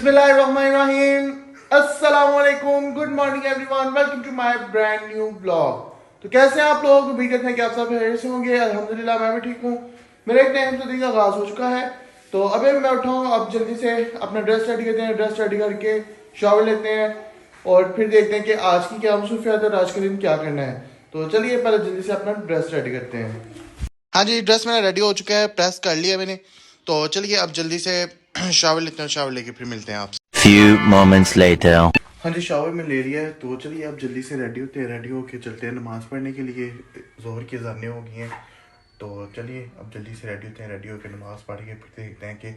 बिस्मिल्लाहिर्रहमानिर्रहीम। अस्सलामुअलैकुम, good morning everyone, welcome to my brand new blog. तो कैसे हैं आप लोग? उम्मीद करते हैं कि आप सब खैरियत से होंगे। अल्हम्दुलिल्लाह मैं भी ठीक हूँ। मेरा एक टाइम तो दिन का आगाज़ हो चुका है। तो अभी मैं उठा हूँ, अब जल्दी से अपना ड्रेस रेडी करते हैं। ड्रेस रेडी करके शावर लेते हैं और फिर देखते हैं कि आज की क्या मसरूफियत है और आज के दिन क्या करना है। तो चलिए पहले जल्दी से अपना ड्रेस रेडी करते हैं। हाँ जी, ड्रेस मेरा रेडी हो चुका है, प्रेस कर लिया मैंने। तो चलिए अब जल्दी से शावर लेते हैं, शावर लेके फिर मिलते हैं आपसे। Few moments later. हाँ जी, शावर में ले लिया है। तो चलिए अब जल्दी से रेडी होते हैं, रेडी होके चलते हैं नमाज़ पढ़ने के लिए। ज़ोहर की अज़ानें हो गई हैं। तो चलिए अब जल्दी से रेडी होते हैं, रेडी होकर नमाज़ पढ़ के फिर देखते हैं कि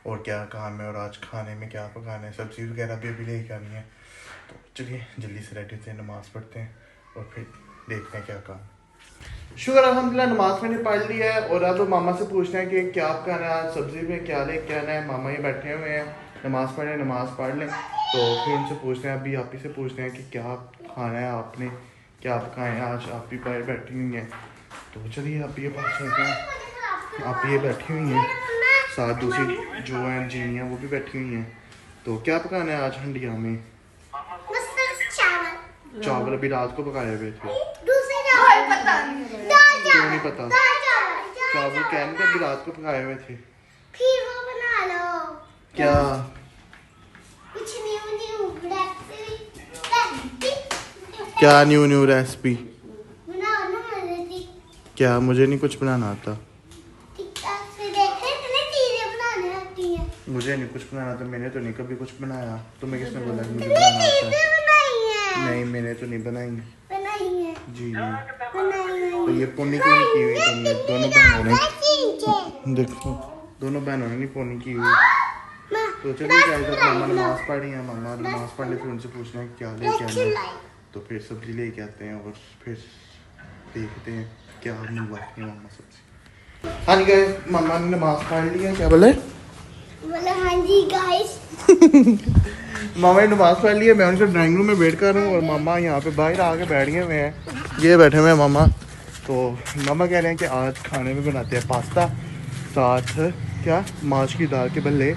और क्या काम है और आज खाने में क्या पकाना है। सब्ज़ी वगैरह भी अभी लेके आनी है। तो चलिए जल्दी से रेडी होते हैं, नमाज़ पढ़ते हैं और फिर देखते हैं क्या काम। शुक्र अल्हम्दुलिल्लाह नमाज मैंने पढ़ लिया है और अब मामा से पूछते हैं कि क्या पकाना है आज, सब्ज़ी में क्या लेके आना है। मामा ये बैठे हुए हैं, नमाज़ पढ़ें, नमाज़ पढ़ लें। तो फिर उनसे पूछते हैं, अभी आप ही से पूछते हैं कि क्या खाना है आपने, क्या पकाएं आज। आप भी बाहर बैठी हुई हैं। तो चलिए आप ये बात सुनते हैं। आप ये बैठी हुई हैं, साथ दूसरी जो हैं जीनियाँ वो भी बैठी हुई हैं। तो क्या पकाना है आज हंडिया में? चावल अभी रात को पकाए हुए थे। क्यों नहीं पता? चावल क्या नहीं, अभी रात को पकाए हुए थे। फिर वो बना लो। क्या कुछ न्यू रेसिपी क्या न्यू रेसिपी? बनाओ ना मेरे। क्या मुझे नहीं कुछ बनाना आता। टिकटॉक पे देखे इतने चीजें बनाने आती हैं। मुझे नहीं कुछ बनाना आता, मैंने तो नहीं कभी कुछ बनाया। तुम्हें किसने बोला कि मुझे इतनी बनाना आता चीजें है? बनाई हैं। नहीं मैंने तो नहीं बनाई। बनाई हैं। जी बनाई हैं। तो ये पोनी क्यों नहीं की हुई तुमने? दोनों बहनों ने चीजें। देखो, दोनों बहनों ने नहीं पोनी की हुई। तो चलिए क्या है, मामा नमाज पढ़ी है, मामा नमाज पढ़ ले, फिर उनसे पूछना है क्या लेके आना है। तो फिर सब्जी लेके आते हैं और फिर देखते हैं क्या मंगवाते हैं मामा सब्जी। हाँ जी गाइस, मामा ने नमाज पढ़ ली है। क्या बोले? बोला हाँ जी गाइस। मामा ने नमाज पढ़ ली है, मैं उनके ड्राइंग रूम में वेट कर रहा हूँ और मामा यहाँ पे बाहर आके बैठ गए हुए हैं। ये बैठे हुए हैं मामा। तो मामा कह रहे हैं कि आज खाने में बनाते हैं पास्ता, साथ क्या माश की दाल के बल्ले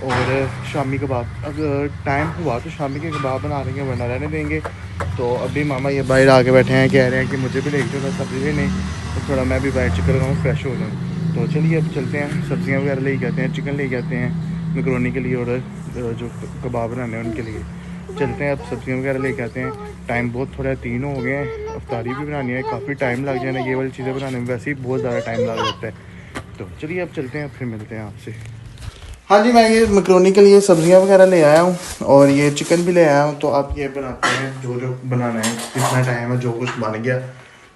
और शामी कबाब। अगर टाइम हुआ तो शामी के कबाब बना देंगे, वरना रहने देंगे। तो अभी मामा ये बाहर आके बैठे हैं, कह रहे हैं कि मुझे भी लेके चलो सब्जी लेने, तो थोड़ा मैं भी बाहर चक्कर लगाऊँ, फ्रेश हो जाऊँ। तो चलिए अब चलते हैं, सब्जियाँ वगैरह लेके आते हैं, चिकन लेके आते हैं मैकरोनी के लिए और जो कबाब बनाने हैं उनके लिए। चलते हैं अब सब्जियाँ वगैरह लेके आते हैं। टाइम बहुत थोड़ा 3 हो गए हैं, अफ्तारी भी बनानी है, काफ़ी टाइम लग जाना। ये वाली चीज़ें बनाने में वैसे ही बहुत ज़्यादा टाइम लग जाता है। तो चलिए अब चलते हैं, फिर मिलते हैं आपसे। हाँ जी, मैं ये मैकरोनी के लिए सब्जियां वगैरह ले आया हूँ और ये चिकन भी ले आया हूँ। तो आप ये बनाते हैं जो जो बनाना है, कितना टाइम है, जो कुछ बन गया।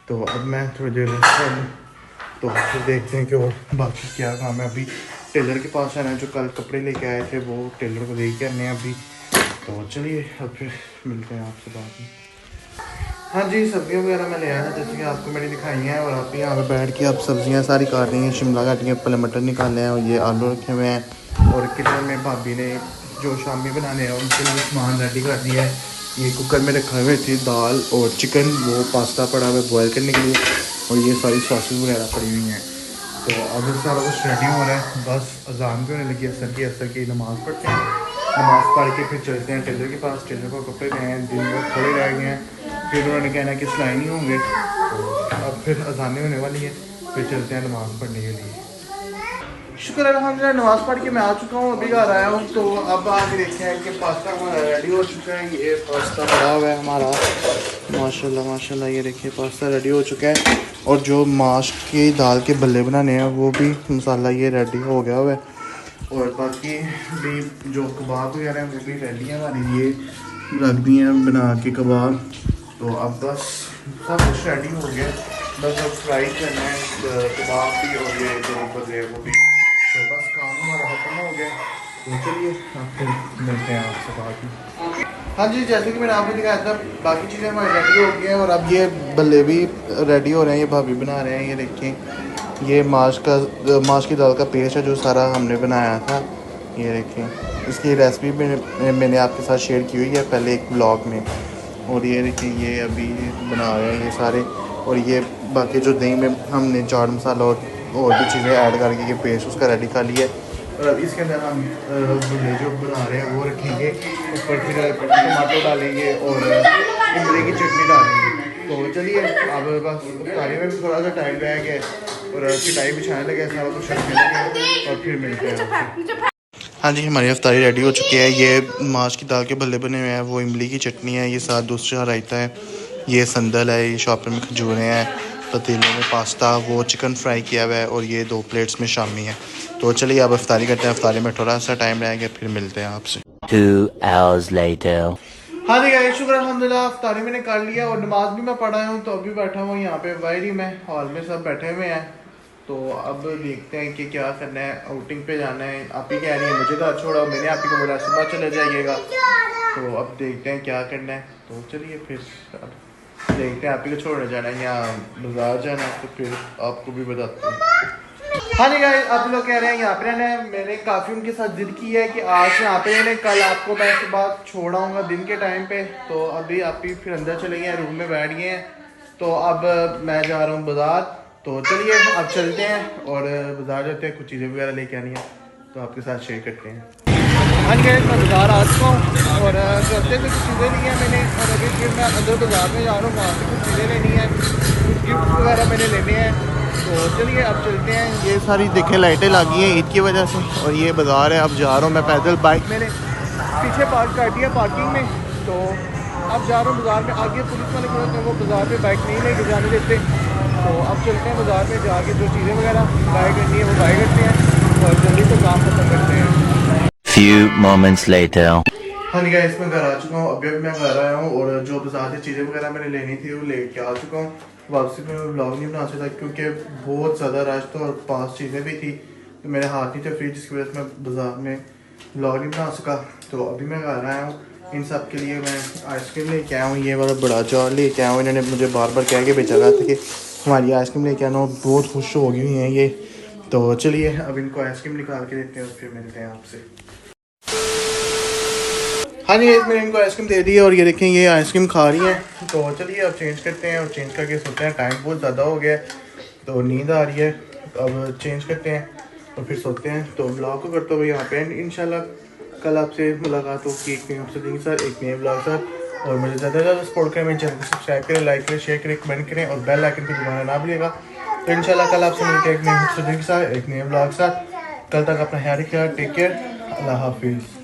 तो अब मैं थोड़ी देर तो फिर देखते हैं कि और बाकी क्या काम है। अभी टेलर के पास आना है, जो कल कपड़े लेके आए थे वो टेलर को दे के आने हैं अभी। तो चलिए अब फिर मिलते हैं आपसे बाद में। हाँ जी, सब्जियां वगैरह मैं ले आया जैसे कि आपको मैंने दिखाई हैं और आप यहाँ पे बैठ के आप सब्जियां सारी काट रही हैं। शिमला काटी है, पहले मटर निकाले हैं और ये आलू रखे हुए हैं। और किचन में भाभी ने जो शामी बनाने हैं उनके लिए सामान रेडी कर दिया है। ये कुकर में रखा हुए थी दाल और चिकन, वो पास्ता पड़ा हुआ है बॉयल करने के लिए और ये सारी सॉसेज वगैरह पड़ी हुई हैं। तो अब सारा कुछ रेडी हो रहा है, बस अजान भी होने लगी है। असर की नमाज़ पढ़ते हैं, नमाज़ पढ़ के फिर चलते हैं टेलर के पास। टेलर को कपड़े गए हैं, दिन बहुत थोड़े रह गए हैं, फिर उन्होंने कहना है कि सिलाई नहीं होंगे। तो अब फिर अजानें होने वाली है, फिर चलते हैं नमाज़ पढ़ने के लिए। शुक्र अल्हम्दुलिल्लाह नमाज़ पढ़ के मैं आ चुका हूँ, अभी घर आया हूँ। तो अब आगे देखते हैं कि पास्ता हमारा रेडी हो चुका है। ये पास्ता पड़ा हुआ है हमारा, माशाल्लाह माशाल्लाह। ये देखिए पास्ता रेडी हो चुका है और जो माश की दाल के बल्ले बनाने हैं वो भी मसाला ये रेडी हो गया हुआ है। और बाकी भी जो कबाब वगैरह हैं वो भी रेडी हैं हमारी, ये रख दी हैं बना के कबाब। तो अब बस सब कुछ रेडी हो गया, बस अब फ्राई करना है कबाब भी और ये जो बल्ले वो भी। तो बस काम हमारा खत्म हो गया। तो चलिए अब फिर मिलते हैं आपसे बाद में। हाँ जी, जैसे कि मैंने आपको दिखाया था बाकी चीज़ें हमारी रेडी हो गई हैं और अब ये बल्ले भी रेडी हो रहे हैं। ये भाभी बना रहे हैं, ये देखें ये माश की दाल का पेस्ट है जो सारा हमने बनाया था। ये देखें, इसकी रेसिपी मैंने आपके साथ शेयर की हुई है पहले एक ब्लॉग में। और ये देखिए ये अभी बना रहे हैं ये सारे। और ये बाकी जो दही में हमने चाट मसाला और भी चीज़ें ऐड करके ये पेस्ट उसका रेडी कर लिया है। और अब इसके अंदर हम भुने जो बना रहे हैं वो रखेंगे, ऊपर फिर टमाटो डालेंगे और इमली की चटनी डालेंगे। तो चलिए अब बस इफ्तारी में भी थोड़ा सा टाइम रह गया और चटाई बिछाने लगे, सारा कुछ रखने लगे और फिर मिलते हैं। हाँ जी, हमारी इफ्तारी रेडी हो चुकी है। ये माश की दाल के भल्ले बने हुए हैं, वो इमली की चटनी है, ये साथ दूसरा रायता है, ये संदल है, ये शॉपर में खजूरें हैं, पतीले में पास्ता, वो चिकन फ्राई किया हुआ है और ये 2 प्लेट्स में शामी है। तो चलिए अब इफ्तारी करते हैं। इफ्तारी में थोड़ा सा टाइम रहेगा, फिर मिलते हैं आपसे। 2 hours later. हाँ जी गाइस, शुक्र अल्हम्दुलिल्लाह इफ्तारी मैंने कर लिया और नमाज भी मैं पढ़ा हूँ। तो अभी बैठा हूँ यहाँ पे वायरी में, हॉल में सब बैठे हुए हैं। तो अब देखते हैं कि क्या करना है, आउटिंग पे जाना है। आप ही कह रही है मुझे तो छोड़ा, मैंने आप ही को बोला सुबह चले जाइएगा। तो अब देखते हैं क्या करना है। तो चलिए फिर अब देखते हैं, आप ही को छोड़ने जाना है या बाजार जाना है, तो फिर आपको भी बताते हैं। हाँ जी गाइस, आप लोग कह रहे हैं यहाँ पे रहना है। मैंने काफ़ी उनके साथ जिद की है कि आज यहाँ पे रहने, कल आपको मैं सुबह छोड़ आऊँगा दिन के टाइम पे। तो अभी आप ही फिर अंदर चले गए हैं, रूम में बैठ गए हैं। तो अब मैं जा रहा हूँ बाज़ार। तो चलिए अब चलते हैं और बाज़ार जाते हैं, कुछ चीज़ें वगैरह लेके आनी है तो आपके साथ शेयर करते हैं। हाँ जी गाइस, मैं बाज़ार आ चुका हूँ और रास्ते से कुछ चीज़ें ली हैं मैंने और अभी फिर मैं अंदर बाज़ार में जा रहा हूँ, वहाँ से कुछ चीज़ें लेनी है, कुछ गिफ्ट वगैरह मैंने लेने हैं। तो चलिए अब चलते हैं। ये सारी देखें लाइटें लगी हैं ईद की वजह से और ये बाज़ार है। अब जा रहा हूँ मैं पैदल, बाइक मैंने पीछे पार्क कर दिया पार्किंग में। तो अब जा रहा हूँ बाज़ार में। आगे पुलिस वाले खड़े थे, वो बाज़ार में बाइक नहीं लेके जाने देते। तो अब चलते हैं बाज़ार में, जाके जो चीज़ें वगैरह बाय करनी है वो बाय करते हैं और जल्दी से काम खत्म करते हैं। Few moments later. हाँ जी गाइस, मैं घर आ चुका हूँ। अभी मैं घर आया हूँ और जो बाजार से चीज़ें वगैरह मैंने लेनी थी वो लेके आ चुका हूँ। वापसी में मैं ब्लॉग नहीं बना सकता क्योंकि बहुत ज़्यादा रश था और 5 चीज़ें भी थी, तो मेरे हाथ नहीं थे फ्री, जिसकी वजह से मैं बाजार में ब्लॉग नहीं बना सका। तो अभी मैं घर आया हूँ। इन सब के लिए मैं आइसक्रीम लेके आया हूँ, ये वाला बड़ा जार लेके आया हूँ। इन्होंने मुझे बार बार कह के भेजा था कि हमारी आइसक्रीम लेके आना, बहुत खुश हो गई हैं ये। तो चलिए अब इनको आइसक्रीम निकाल के देते हैं और फिर मिलते हैं आपसे। हाँ जी, मैंने इनको आइसक्रीम दे दी है और ये देखें ये आइसक्रीम खा रही हैं। तो चलिए अब चेंज करते हैं और चेंज करके सोते हैं, टाइम बहुत ज़्यादा हो गया है तो नींद आ रही है। अब चेंज करते हैं और फिर सोते हैं। तो ब्लॉग को करते हुए यहाँ पे इंशाल्लाह कल आपसे मुलाकात होगी एक नए एपिसोड के साथ, एक नए ब्लॉग साथ। और मुझे ज़्यादा से ज़्यादा सपोर्ट करें, मेरे चैनल को सब्सक्राइब करें, लाइक करें, शेयर करें, कमेंट करें और बेल आइकन को दबाना ना भूलिएगा। तो इंशाल्लाह कल आपसे मिलते हैं एक नए एपिसोड के साथ, एक नए ब्लॉग के साथ। कल तक अपना ख्याल रखिएगा। टेक केयर, अल्लाह हाफिज़।